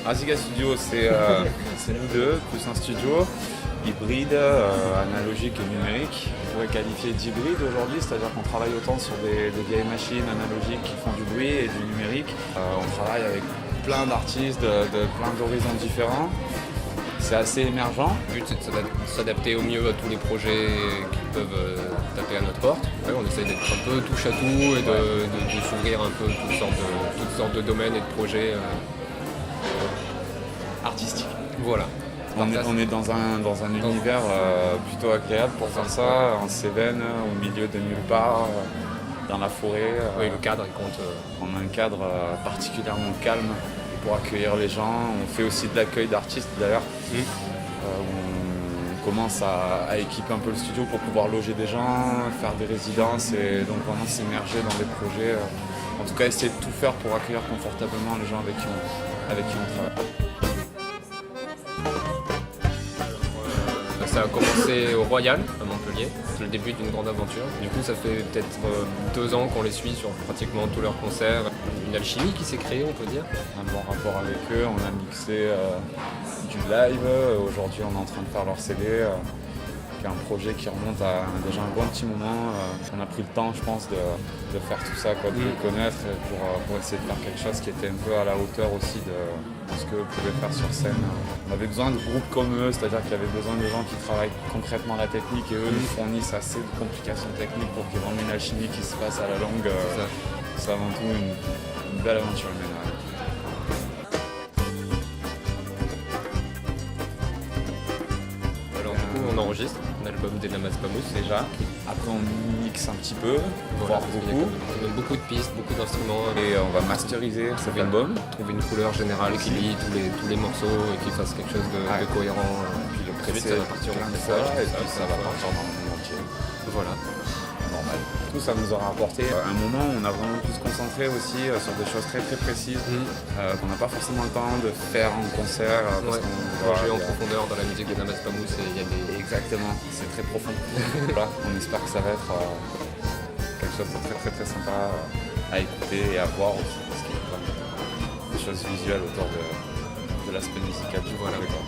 Artica Studio, c'est nous deux, plus un studio hybride, analogique et numérique. On pourrait qualifier d'hybride aujourd'hui, c'est-à-dire qu'on travaille autant sur des vieilles machines analogiques qui font du bruit et du numérique. On travaille avec plein d'artistes de plein d'horizons différents. C'est assez émergent. Le but, c'est de s'adapter au mieux à tous les projets qui peuvent taper à notre porte. Ouais, on essaie d'être un peu touche à tout et de s'ouvrir un peu toutes sortes de domaines et de projets Artistique. Voilà. On est dans un univers plutôt agréable pour faire ça, en Cévennes, au milieu de nulle part, dans la forêt. Oui, le cadre il compte. On a un cadre particulièrement calme pour accueillir les gens. On fait aussi de l'accueil d'artistes d'ailleurs. On commence à équiper un peu le studio pour pouvoir loger des gens, faire des résidences et donc vraiment s'immerger dans des projets. En tout cas, essayer de tout faire pour accueillir confortablement les gens avec qui on travaille. Ça a commencé au Royal, à Montpellier. C'est le début d'une grande aventure. Du coup, ça fait peut-être 2 ans qu'on les suit sur pratiquement tous leurs concerts. Une alchimie qui s'est créée, on peut dire. Un bon rapport avec eux, on a mixé du live. Aujourd'hui, on est en train de faire leur CD, qui est un projet qui remonte à déjà un bon petit moment. On a pris le temps, je pense, de faire tout ça, de les connaître pour essayer de faire quelque chose qui était un peu à la hauteur aussi de ce qu'eux pouvaient faire sur scène. On avait besoin de groupes comme eux, c'est-à-dire qu'il y avait besoin de gens qui travaillent concrètement la technique et eux nous fournissent assez de complications techniques pour qu'il y ait vraiment une alchimie qui se passe à la longue. C'est avant tout une belle aventure humaine. Ouais. Alors du coup, on enregistre un album d'Enamas Pamous déjà. Après on mixe un petit peu, voire Parce qu'il y a beaucoup. quand même beaucoup de pistes, beaucoup d'instruments. Et on va masteriser cet album. Trouver une couleur générale qui lie tous les morceaux et qui fasse quelque chose de cohérent. Puis le Très vite, presser ça va partir plein en de message, fois, et puis ça va partir dans le monde entier. Voilà. Normal. Tout ça nous aura apporté un moment où on a vraiment pu se concentrer aussi sur des choses très très précises qu'on n'a pas forcément le temps de faire en concert. Plonger en profondeur dans la musique d'Enamas Pamous et il y a des... Exactement, c'est très profond. Voilà. On espère que ça va être quelque chose de très très très sympa à écouter et à voir aussi parce qu'il y a plein de choses visuelles autour de l'aspect musical du Voilà. projet, quoi.